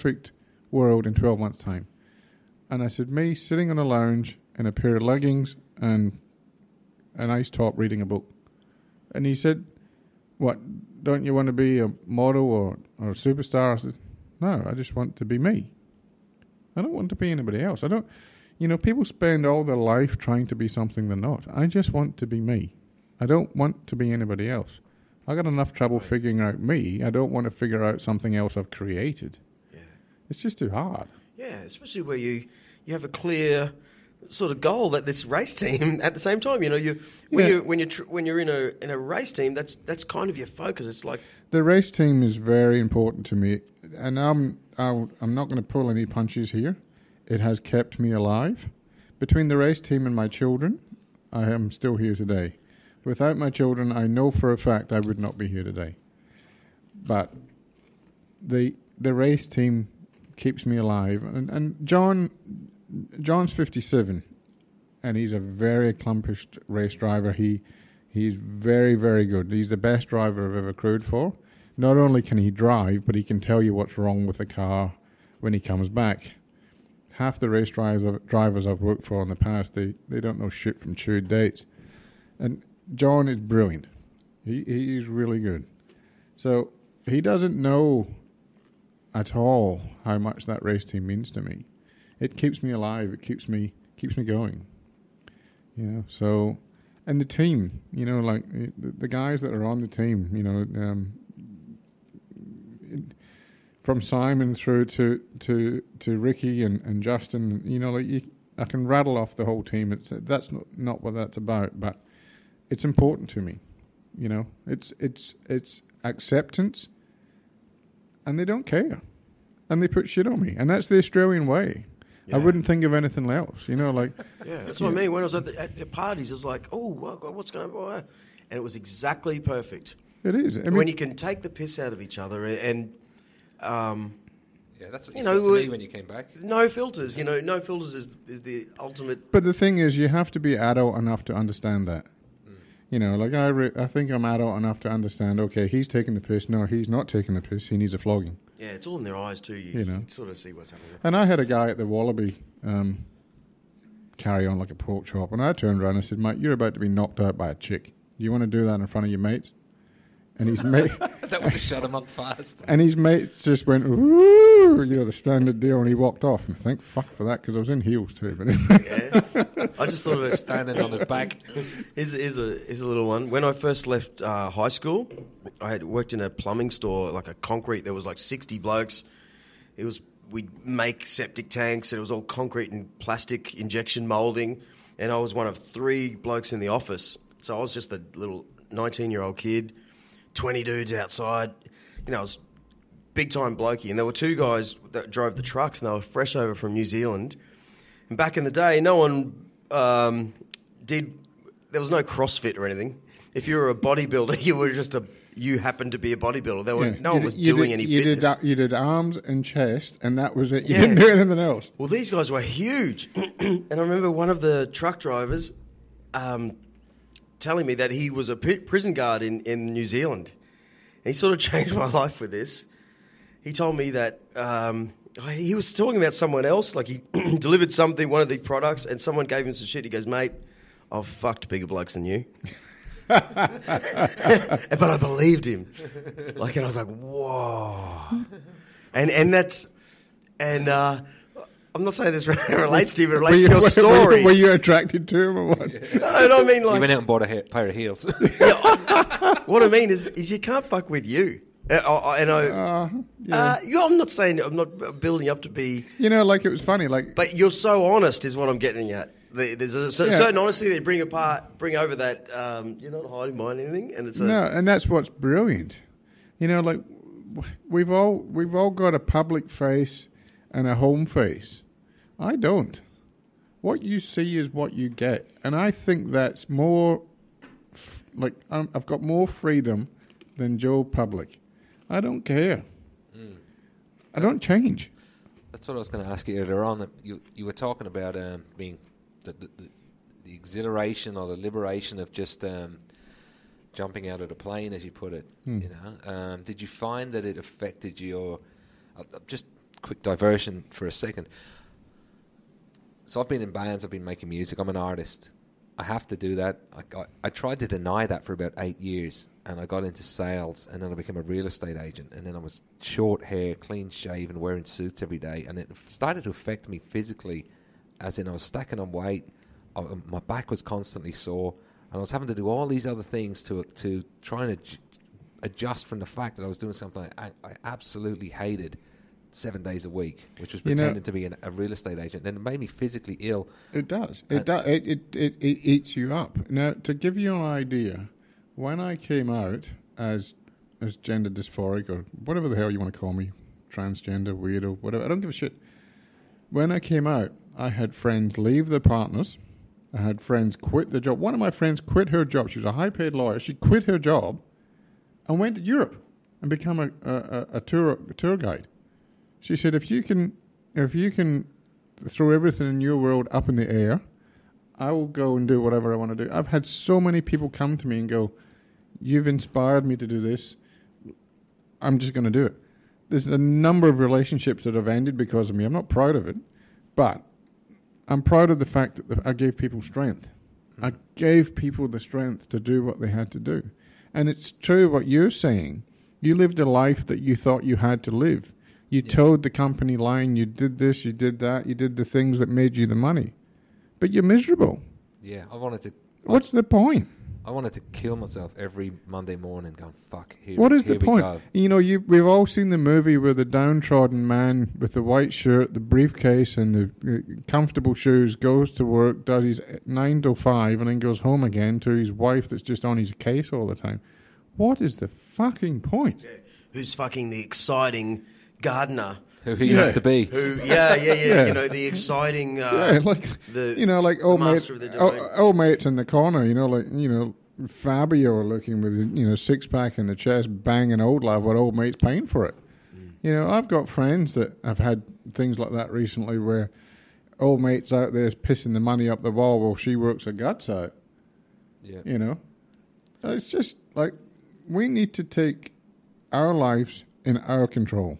perfect world in 12 months' time. And I said, me sitting on a lounge in a pair of leggings and an ice top reading a book. And he said, what, don't you want to be a model or a superstar? I said, no, I just want to be me. I don't want to be anybody else. I don't, people spend all their life trying to be something they're not. I just want to be me. I don't want to be anybody else. I got enough trouble figuring out me. I don't want to figure out something else I've created. Yeah. It's just too hard. Yeah, especially where you have a clear sort of goal that this race team at the same time. When you're in a race team, that's kind of your focus. It's like the race team is very important to me, and I'm not going to pull any punches here. It has kept me alive. Between the race team and my children, I am still here today. Without my children, I know for a fact I would not be here today. But the race team keeps me alive. And John's 57, and he's a very accomplished race driver. He's very, very good. He's the best driver I've ever crewed for. Not only can he drive, but he can tell you what's wrong with the car when he comes back. Half the race drivers I've worked for in the past, they don't know shit from chewed dates. And John is brilliant. He's really good. So he doesn't know at all how much that race team means to me. It keeps me alive. It keeps me going. So, and the team, like the guys that are on the team, from Simon through to Ricky and Justin, I can rattle off the whole team. That's not what that's about, but it's important to me. It's acceptance, and they don't care, and they put shit on me, and that's the Australian way. Yeah. I wouldn't think of anything else, Yeah, that's what I mean. When I was at the parties, it was like, oh, what's going on? And it was exactly perfect. It is. When you can take the piss out of each other and that's what you said to me when you came back. No filters. No filters is the ultimate. But the thing is, you have to be adult enough to understand that. I think I'm adult enough to understand, okay, he's taking the piss. No, he's not taking the piss. He needs a flogging. Yeah, it's all in their eyes too. You can sort of see what's happening. And I had a guy at the Wallaby carry on like a pork chop, and I turned around and I said, mate, you're about to be knocked out by a chick. Do you want to do that in front of your mates? And his mate... that would have shut him up fast. And his mates just went, ooh, the standard deal, and he walked off. And thank fuck for that, because I was in heels too. But I just thought of it. Standing on his back. Here's a little one. When I first left high school, I had worked in a plumbing store, like a concrete. There was like 60 blokes. We'd make septic tanks, and it was all concrete and plastic injection moulding. And I was one of 3 blokes in the office. So I was just a little 19-year-old kid, 20 dudes outside. I was big-time blokey. And there were 2 guys that drove the trucks, and they were fresh over from New Zealand. And back in the day, no one there was no CrossFit or anything. If you were a bodybuilder, you happened to be a bodybuilder. No one was doing any fitness. You did arms and chest, and that was it. You didn't do anything else. Well, these guys were huge. And I remember one of the truck drivers telling me that he was a prison guard in New Zealand. And he sort of changed my life with this. He told me that he was talking about someone else, like he delivered one of the products, and someone gave him some shit. He goes, mate, I've fucked bigger blokes than you. But I believed him. And I was like, whoa. And I'm not saying this relates to you, but it relates to your story. Were you attracted to him or what? No, I mean, like... You went out and bought a pair of heels. What I mean is you can't fuck with you. I'm not saying... I'm not building up to be... it was funny, But you're so honest is what I'm getting at. There's a certain honesty that you bring over that you're not hiding behind anything. And and that's what's brilliant. We've all got a public face and a home face. I don't. What you see is what you get. And I think that's more... I've got more freedom than Joe Public. I don't care. I don't change. That's what I was going to ask you earlier on. That you were talking about being the exhilaration or the liberation of just jumping out of the plane, as you put it. Did you find that it affected your... quick diversion for a second. So I've been in bands, I've been making music, I'm an artist. I have to do that. I tried to deny that for about 8 years, and I got into sales, and then I became a real estate agent, and then I was short hair, clean shaven, wearing suits every day, and it started to affect me physically, as in I was stacking on weight, my back was constantly sore, and I was having to do all these other things to try and adjust from the fact that I was doing something I absolutely hated 7 days a week, which was pretending to be a real estate agent, and it made me physically ill. It does. It eats you up. Now, to give you an idea, when I came out as gender dysphoric, or whatever the hell you want to call me, transgender, weirdo, whatever, I don't give a shit. When I came out, I had friends leave their partners. I had friends quit their job. One of my friends quit her job. She was a high-paid lawyer. She quit her job and went to Europe and become a tour guide. She said, if you can throw everything in your world up in the air, I will go and do whatever I want to do. I've had so many people come to me and go, you've inspired me to do this. I'm just going to do it. There's a number of relationships that have ended because of me. I'm not proud of it, but I'm proud of the fact that I gave people strength. I gave people the strength to do what they had to do. And it's true what you're saying. You lived a life that you thought you had to live. You towed the company line, you did this, you did that, you did the things that made you the money. But you're miserable. Yeah, What's the point? I wanted to kill myself every Monday morning going, fuck, here What is the point? Go. You know, we've all seen the movie where the downtrodden man with the white shirt, the briefcase, and the comfortable shoes goes to work, does his 9 to 5, and then goes home again to his wife that's just on his case all the time. What is the fucking point? Yeah. Who's fucking the exciting gardener? Who he used to be. Yeah. You know, the exciting... old mates in the corner, Fabio looking with, six-pack in the chest, banging old love, what old mate's paying for it. I've got friends that have had things like that recently where old mate's out there pissing the money up the wall while she works her guts out. Yeah. It's just like we need to take our lives in our control.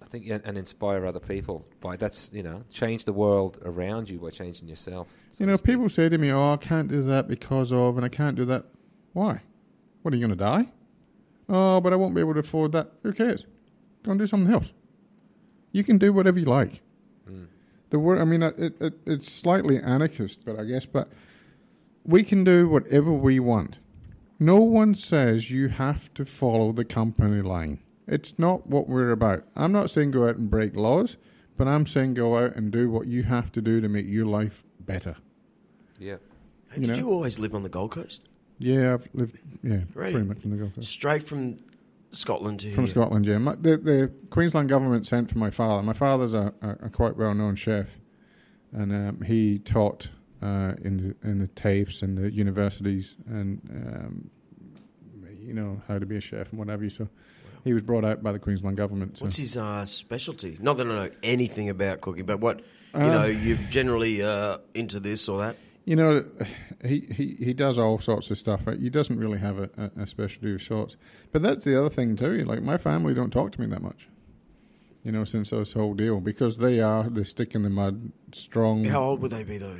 I think, and inspire other people by change the world around you by changing yourself. People say to me, I can't do that because of, and I can't do that. Why? What, are you going to die? Oh, but I won't be able to afford that. Who cares? Go and do something else. You can do whatever you like. The word, it's slightly anarchist, but we can do whatever we want. No one says you have to follow the company line. It's not what we're about. I'm not saying go out and break laws, but I'm saying go out and do what you have to do to make your life better. Yeah. And did you always live on the Gold Coast? Yeah, I've lived pretty much on the Gold Coast. Straight from Scotland to From Scotland, yeah. The Queensland government sent for my father. My father's a quite well-known chef, and he taught in the TAFEs and the universities and, how to be a chef and what have you, so... He was brought out by the Queensland government. So. What's his specialty? Not that I know anything about cooking, but what you've generally into this or that. He does all sorts of stuff. He doesn't really have a specialty of sorts. But that's the other thing too. Like my family don't talk to me that much. Since this whole deal, because they stick in the mud, strong. How old would they be though?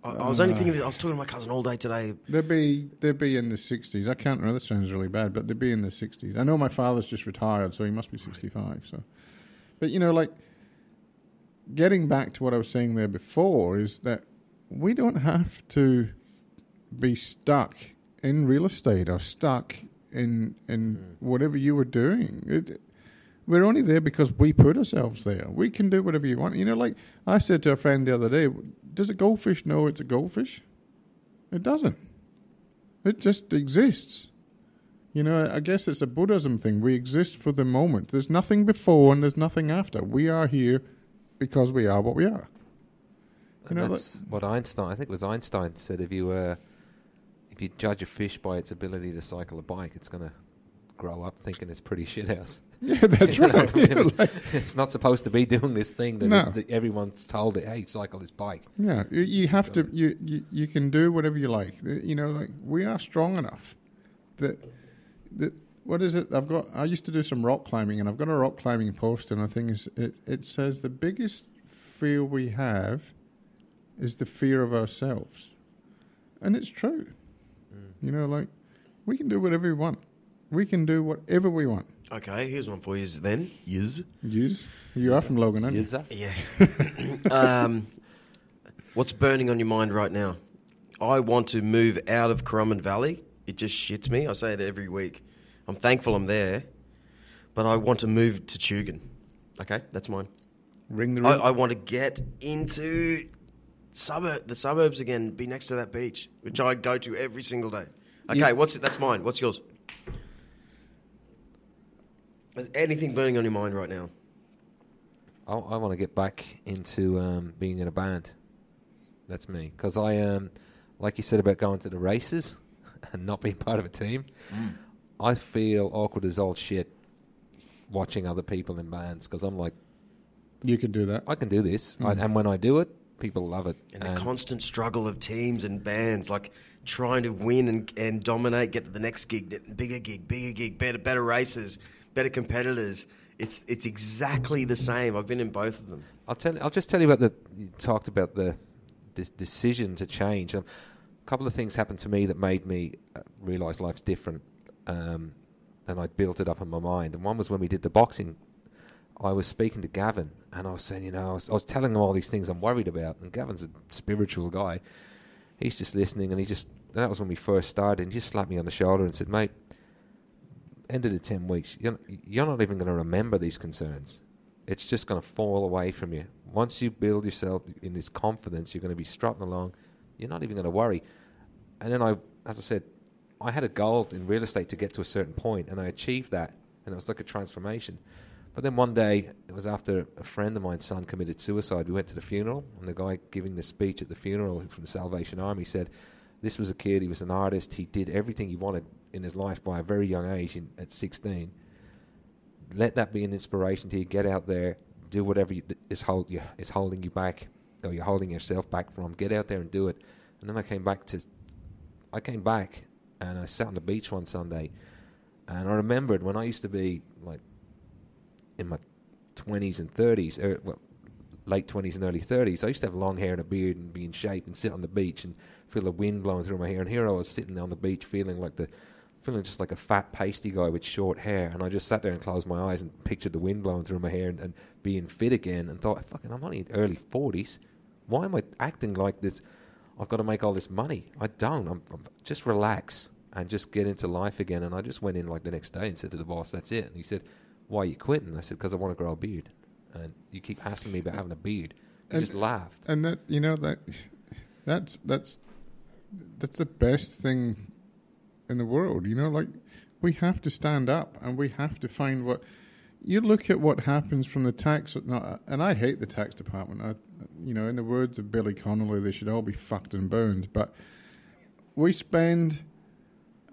I was only thinking. I was talking to my cousin all day today. They'd be in the 60s. I can't remember. That sounds really bad, but they'd be in the 60s. I know my father's just retired, so he must be 65. So, but getting back to what I was saying there before is that we don't have to be stuck in real estate or stuck in whatever you were doing. We're only there because we put ourselves there. We can do whatever you want. Like I said to a friend the other day, does a goldfish know it's a goldfish? It doesn't. It just exists. I guess it's a Buddhism thing. We exist for the moment. There's nothing before and there's nothing after. We are here because we are what we are. That's what Einstein, I think it was Einstein, said if you judge a fish by its ability to cycle a bike, it's going to grow up thinking it's pretty shithouse. Yeah, that's right. It's not supposed to be doing this thing that everyone's told it. Hey, cycle this bike. Yeah, you have to. You can do whatever you like. Like we are strong enough that what is it? I used to do some rock climbing, and I've got a rock climbing poster, and I think it says the biggest fear we have is the fear of ourselves. And it's true. You know, like, we can do whatever we want. We can do whatever we want. Okay, here's one for you then. Yuz. You are from Logan, aren't you? Yeah. What's burning on your mind right now? I want to move out of Currumbin Valley. It just shits me. I say it every week. I'm thankful I'm there, but I want to move to Tugun. Okay, that's mine. Ring the ring. I want to get into the suburbs again, be next to that beach, which I go to every single day. Okay, Yeah. That's mine. What's yours? Is anything burning on your mind right now? I want to get back into being in a band. That's me. Because I, like you said about going to the races and not being part of a team, I feel awkward as all shit watching other people in bands. Because I'm like, You can do that. I can do this. And when I do it, people love it. And the constant struggle of teams and bands, like trying to win and dominate, get to the next gig, bigger gig, better races, better competitors. It's exactly the same. I've been in both of them. I'll just tell you about you talked about this decision to change. A couple of things happened to me that made me realise life's different than I'd built it up in my mind. And one was when we did the boxing. I was speaking to Gavin, and I was saying, I was telling him all these things I'm worried about. And Gavin's a spiritual guy. He's just listening, and that was when we first started, and he just slapped me on the shoulder and said, mate, end of the 10 weeks, you're not even going to remember these concerns. It's just going to fall away from you. Once you build yourself in this confidence, you're going to be strutting along. You're not even going to worry. And then as I said, I had a goal in real estate to get to a certain point, and I achieved that, and it was like a transformation. But then one day, it was after a friend of mine's son committed suicide. We went to the funeral, and the guy giving the speech at the funeral from the Salvation Army said, this was a kid, he was an artist, he did everything he wanted in his life by a very young age, at 16. Let that be an inspiration to you. Get out there, do whatever is holding you back, or you're holding yourself back from. Get out there and do it. And then I came back, and I sat on the beach one Sunday, and I remembered when I used to be like in my 20s and 30s, late 20s and early 30s, I used to have long hair and a beard and be in shape and sit on the beach and feel the wind blowing through my hair. And here I was sitting on the beach feeling just like a fat, pasty guy with short hair. And I just sat there and closed my eyes and pictured the wind blowing through my hair and being fit again, and thought, fucking, I'm only in early 40s. Why am I acting like this? I've got to make all this money. I don't. I'm just relax and just get into life again. And I just went in like the next day and said to the boss, that's it. And he said, why are you quitting? I said, because I want to grow a beard. And you keep hassling me about having a beard. He just laughed. And that's the best thing in the world. Like, we have to stand up and we have to find what... You look at what happens from the tax... and I hate the tax department. In the words of Billy Connolly, they should all be fucked and burned. But we spend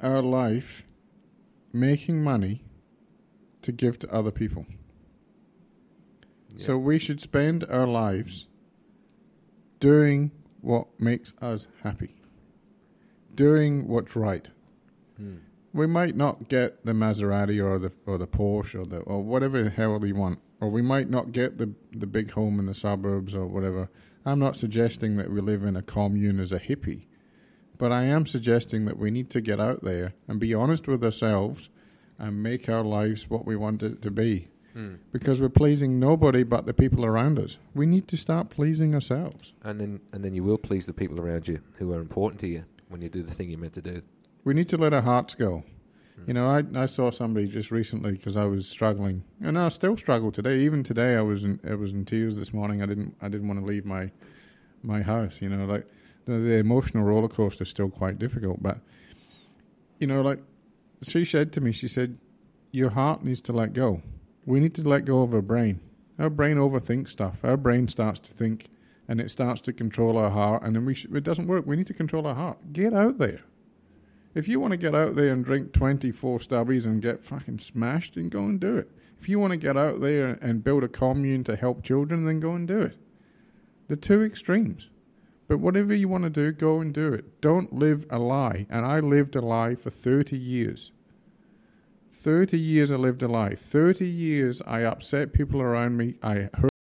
our life making money to give to other people. Yeah. So we should spend our lives doing what makes us happy, doing what's right. We might not get the Maserati or the Porsche or whatever the hell we want, or we might not get the big home in the suburbs or whatever. I'm not suggesting that we live in a commune as a hippie, but I am suggesting that we need to get out there and be honest with ourselves and make our lives what we want it to be. Because we're pleasing nobody but the people around us. We need to start pleasing ourselves. And then you will please the people around you who are important to you when you do the thing you're meant to do. We need to let our hearts go. I saw somebody just recently because I was struggling, and I still struggle today. Even today, I was in tears this morning. I didn't want to leave my house. Like the emotional roller coaster is still quite difficult. But like she said to me, she said, your heart needs to let go. We need to let go of our brain. Our brain overthinks stuff. Our brain starts to think, and it starts to control our heart, and then it doesn't work. We need to control our heart. Get out there. If you want to get out there and drink 24 stubbies and get fucking smashed, then go and do it. If you want to get out there and build a commune to help children, then go and do it. The two extremes. But whatever you want to do, go and do it. Don't live a lie. And I lived a lie for 30 years. 30 years I lived a lie. 30 years I upset people around me. I hurt